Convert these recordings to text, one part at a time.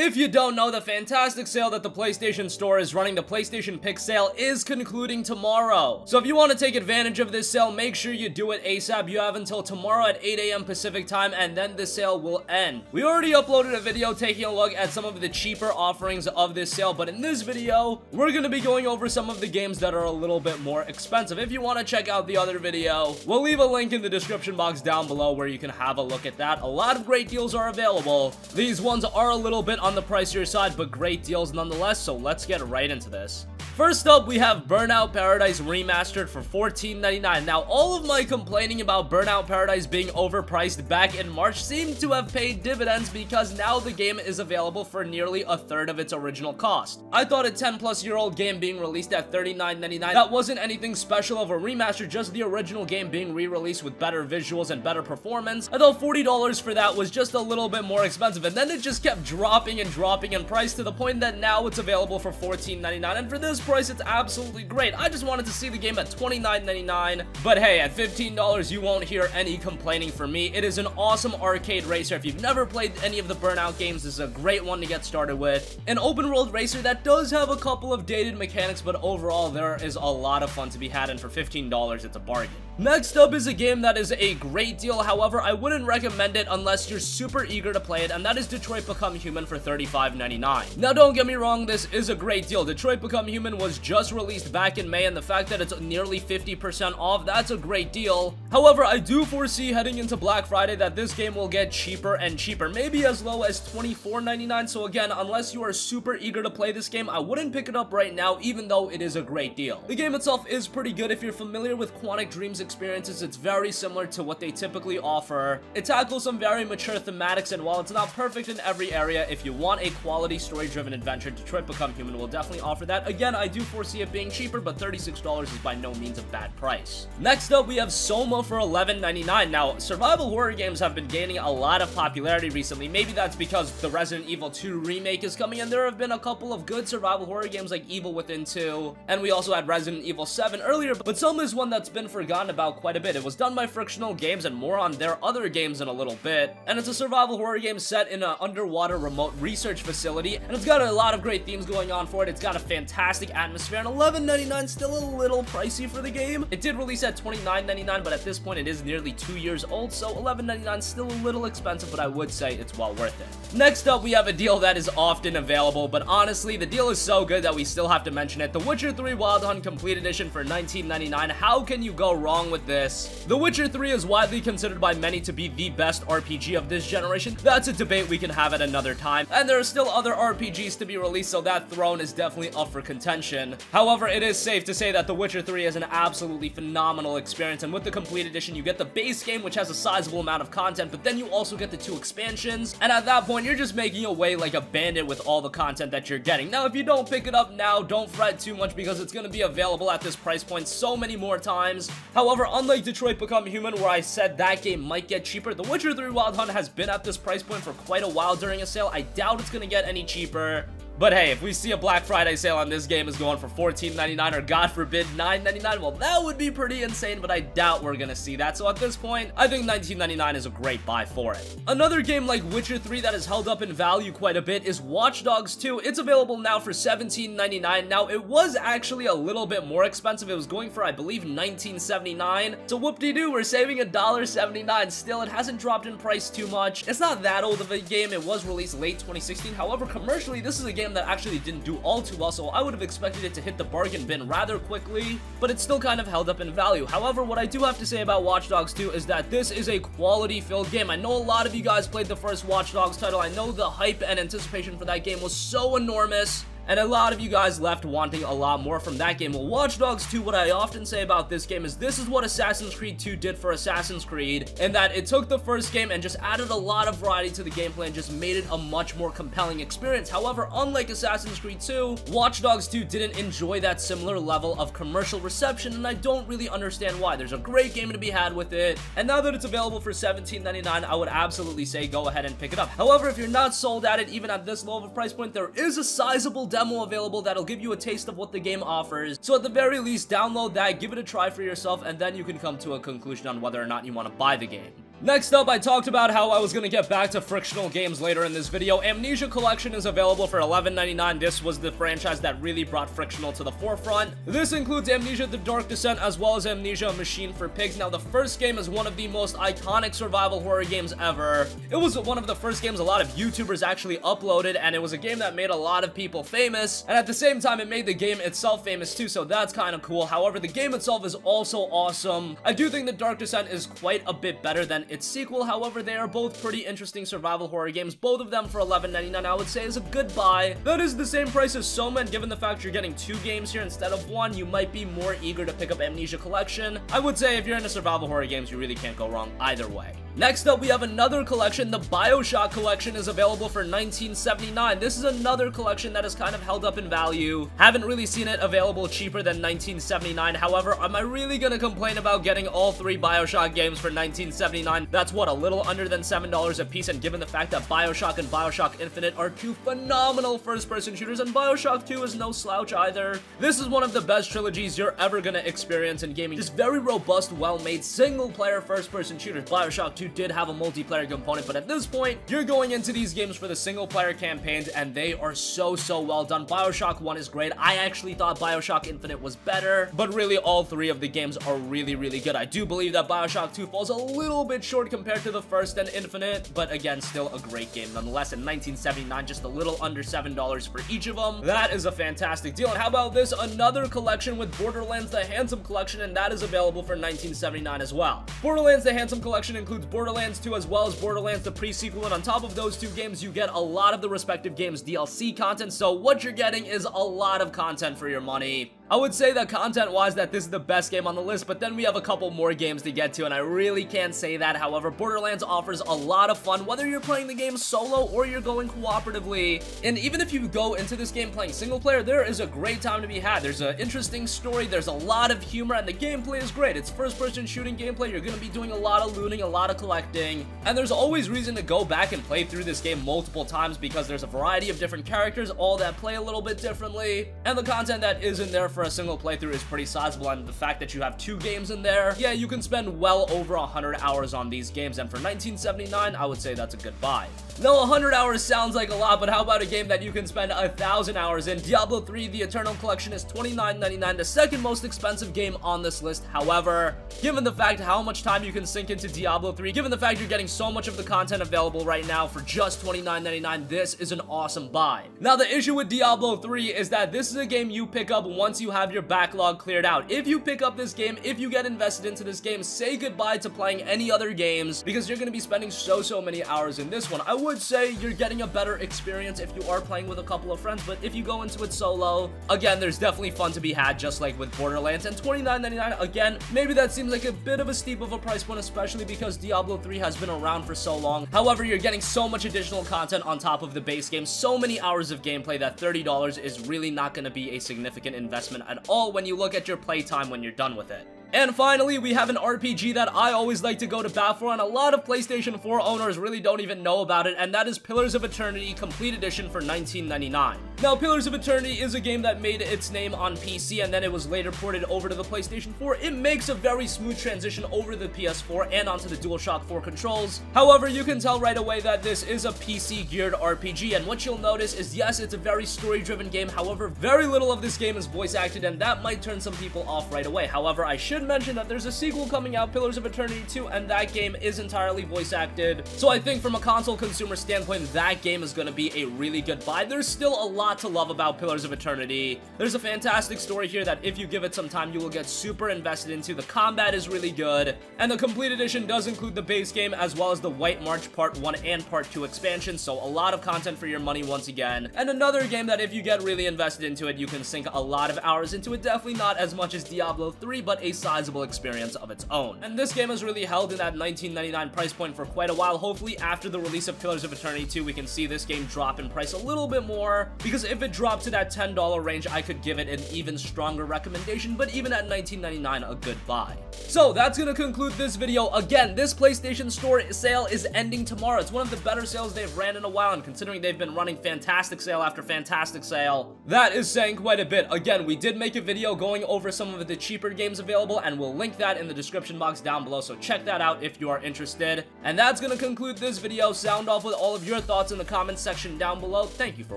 If you don't know, the fantastic sale that the PlayStation Store is running, the PlayStation Pick sale, is concluding tomorrow. So if you want to take advantage of this sale, make sure you do it ASAP. You have until tomorrow at 8 AM Pacific time, and then the sale will end. We already uploaded a video taking a look at some of the cheaper offerings of this sale, but in this video, we're going to be going over some of the games that are a little bit more expensive. If you want to check out the other video, we'll leave a link in the description box down below where you can have a look at that. A lot of great deals are available. These ones are a little bit on the pricier side, but great deals nonetheless, so let's get right into this. First up, we have Burnout Paradise Remastered for $14.99. Now, all of my complaining about Burnout Paradise being overpriced back in March seemed to have paid dividends, because now the game is available for nearly a third of its original cost. I thought a 10-plus-year-old game being released at $39.99, that wasn't anything special of a remaster, just the original game being re-released with better visuals and better performance. I thought $40 for that was just a little bit more expensive, and then it just kept dropping and dropping in price to the point that now it's available for $14.99, and for this price, it's absolutely great. I just wanted to see the game at $29.99, but hey, at $15, you won't hear any complaining from me. It is an awesome arcade racer. If you've never played any of the Burnout games, this is a great one to get started with. An open world racer that does have a couple of dated mechanics, but overall, there is a lot of fun to be had, and for $15, it's a bargain. Next up is a game that is a great deal. However, I wouldn't recommend it unless you're super eager to play it, and that is Detroit Become Human for $35.99. Now, don't get me wrong, this is a great deal. Detroit Become Human was just released back in May, and the fact that it's nearly 50% off, that's a great deal. However, I do foresee heading into Black Friday that this game will get cheaper and cheaper, maybe as low as $24.99. So again, unless you are super eager to play this game, I wouldn't pick it up right now, even though it is a great deal. The game itself is pretty good. If you're familiar with Quantic Dream's experiences, it's very similar to what they typically offer. It tackles some very mature thematics, and while it's not perfect in every area, if you want a quality story-driven adventure, Detroit Become Human will definitely offer that. Again, I do foresee it being cheaper, but $36 is by no means a bad price. Next up, we have Soma for $11.99. Now, survival horror games have been gaining a lot of popularity recently. Maybe that's because the Resident Evil 2 remake is coming, and there have been a couple of good survival horror games like Evil Within 2, and we also had Resident Evil 7 earlier, but Soma is one that's been forgotten about quite a bit. It was done by Frictional Games, and more on their other games in a little bit, and it's a survival horror game set in an underwater remote research facility, and it's got a lot of great themes going on for it. It's got a fantastic atmosphere, and $11.99 still a little pricey for the game. It did release at $29.99, but at this point it is nearly 2 years old, so $11.99 still a little expensive, but I would say it's well worth it. Next up, we have a deal that is often available, but honestly, the deal is so good that we still have to mention it. The Witcher 3 Wild Hunt Complete Edition for $19.99. How can you go wrong with this? The Witcher 3 is widely considered by many to be the best RPG of this generation. That's a debate we can have at another time, and there are still other RPGs to be released, so that throne is definitely up for contention. However, it is safe to say that The Witcher 3 is an absolutely phenomenal experience, and with the Complete Edition, you get the base game, which has a sizable amount of content, but then you also get the 2 expansions, and at that point, you're just making away like a bandit with all the content that you're getting. Now, if you don't pick it up now, don't fret too much, because it's going to be available at this price point so many more times. However, unlike Detroit Become Human, where I said that game might get cheaper, The Witcher 3 Wild Hunt has been at this price point for quite a while during a sale. I doubt it's going to get any cheaper. But hey, if we see a Black Friday sale on this game is going for $14.99 or God forbid $9.99, well, that would be pretty insane, but I doubt we're gonna see that. So at this point, I think $19.99 is a great buy for it. Another game like Witcher 3 that has held up in value quite a bit is Watch Dogs 2. It's available now for $17.99. Now, it was actually a little bit more expensive. It was going for, I believe, $19.79. So whoop-de-doo, we're saving $1.79. Still, it hasn't dropped in price too much. It's not that old of a game. It was released late 2016. However, commercially, this is a game that actually didn't do all too well, so I would have expected it to hit the bargain bin rather quickly, but it still kind of held up in value. However, what I do have to say about Watch Dogs 2 is that this is a quality-filled game. I know a lot of you guys played the first Watch Dogs title. I know the hype and anticipation for that game was so enormous, and a lot of you guys left wanting a lot more from that game. Well, Watch Dogs 2, what I often say about this game is this is what Assassin's Creed 2 did for Assassin's Creed, in that it took the first game and just added a lot of variety to the gameplay and just made it a much more compelling experience. However, unlike Assassin's Creed 2, Watch Dogs 2 didn't enjoy that similar level of commercial reception, and I don't really understand why. There's a great game to be had with it, and now that it's available for $17.99, I would absolutely say go ahead and pick it up. However, if you're not sold at it, even at this low of a price point, there is a sizable demo available that'll give you a taste of what the game offers. So at the very least, download that, give it a try for yourself, and then you can come to a conclusion on whether or not you want to buy the game. Next up, I talked about how I was gonna get back to frictional games later in this video. Amnesia Collection is available for $11.99. This was the franchise that really brought frictional to the forefront. This includes Amnesia: The Dark Descent as well as Amnesia: Machine for Pigs. Now, the first game is one of the most iconic survival horror games ever. It was one of the first games a lot of YouTubers actually uploaded, and it was a game that made a lot of people famous, and at the same time, it made the game itself famous too, so that's kind of cool. However, the game itself is also awesome. I do think The Dark Descent is quite a bit better than its sequel. However, they are both pretty interesting survival horror games. Both of them for $11.99, I would say, is a good buy. That is the same price as Soma, and given the fact you're getting 2 games here instead of 1, you might be more eager to pick up Amnesia Collection. I would say if you're into survival horror games, you really can't go wrong either way. Next up, we have another collection. The BioShock collection is available for $19.79. This is another collection that is kind of held up in value. Haven't really seen it available cheaper than $19.79. However, am I really gonna complain about getting all 3 BioShock games for $19.79? That's what, a little under than $7 a piece, and given the fact that BioShock and BioShock Infinite are 2 phenomenal first-person shooters, and BioShock 2 is no slouch either. This is one of the best trilogies you're ever gonna experience in gaming. Just very robust, well-made, single-player first-person shooters. BioShock 2 did have a multiplayer component, but at this point, you're going into these games for the single-player campaigns, and they are so well done. BioShock 1 is great. I actually thought BioShock Infinite was better, but really all 3 of the games are really good. I do believe that BioShock 2 falls a little bit short compared to the first and Infinite, but again, still a great game nonetheless. In $19.79, just a little under $7 for each of them. That is a fantastic deal. And how about this? Another collection with Borderlands: The Handsome Collection, and that is available for $19.79 as well. Borderlands: The Handsome Collection includes Borderlands 2 as well as Borderlands the pre-sequel, and on top of those 2 games, you get a lot of the respective games' DLC content, so what you're getting is a lot of content for your money. I would say that content-wise that this is the best game on the list, but then we have a couple more games to get to, and I really can't say that. However, Borderlands offers a lot of fun, whether you're playing the game solo or you're going cooperatively. And even if you go into this game playing single player, there is a great time to be had. There's an interesting story, there's a lot of humor, and the gameplay is great. It's first-person shooting gameplay. You're gonna be doing a lot of looting, a lot of collecting, and there's always reason to go back and play through this game multiple times because there's a variety of different characters, all that play a little bit differently, and the content that is in there for a single playthrough is pretty sizable, and the fact that you have 2 games in there, yeah, you can spend well over 100 hours on these games, and for $19.79, I would say that's a good buy. Now, 100 hours sounds like a lot, but how about a game that you can spend 1,000 hours in? Diablo 3: The Eternal Collection is $29.99, the second most expensive game on this list. However, given the fact how much time you can sink into Diablo 3, given the fact you're getting so much of the content available right now for just $29.99, this is an awesome buy. Now, the issue with Diablo 3 is that this is a game you pick up once you have your backlog cleared out. If you pick up this game, if you get invested into this game, say goodbye to playing any other games because you're going to be spending so many hours in this one. I would say you're getting a better experience if you are playing with a couple of friends, but if you go into it solo, again, there's definitely fun to be had, just like with Borderlands. And $29.99, again, maybe that seems like a bit of a steep of a price point, especially because Diablo 3 has been around for so long. However, you're getting so much additional content on top of the base game, so many hours of gameplay that $30 is really not going to be a significant investment at all when you look at your playtime when you're done with it. And finally, we have an RPG that I always like to go to bat for, and a lot of PlayStation 4 owners really don't even know about it, and that is Pillars of Eternity Complete Edition for $19.99. Now, Pillars of Eternity is a game that made its name on PC, and then it was later ported over to the PlayStation 4. It makes a very smooth transition over the PS4 and onto the DualShock 4 controls. However, you can tell right away that this is a PC-geared RPG, and what you'll notice is, yes, it's a very story-driven game. However, very little of this game is voice-acted, and that might turn some people off right away. However, I should mention that there's a sequel coming out, Pillars of Eternity 2, and that game is entirely voice-acted. So I think from a console consumer standpoint, that game is going to be a really good buy. There's still a lot to love about Pillars of Eternity. There's a fantastic story here that if you give it some time, you will get super invested into. The combat is really good, and the Complete Edition does include the base game as well as the White March Part 1 and Part 2 expansion, so a lot of content for your money once again. And another game that if you get really invested into it, you can sink a lot of hours into it. Definitely not as much as Diablo 3, but a sizable experience of its own. And this game has really held in that $19.99 price point for quite a while. Hopefully after the release of Pillars of Eternity 2, we can see this game drop in price a little bit more, because if it dropped to that $10 range, I could give it an even stronger recommendation, but even at $19.99, a good buy. So that's gonna conclude this video. Again, this PlayStation Store sale is ending tomorrow. It's one of the better sales they've ran in a while, and considering they've been running fantastic sale after fantastic sale, that is saying quite a bit. Again, we did make a video going over some of the cheaper games available, schedule, and we'll link that in the description box down below, so check that out if you are interested. And that's gonna conclude this video. Sound off with all of your thoughts in the comments section down below. Thank you for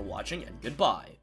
watching, and goodbye.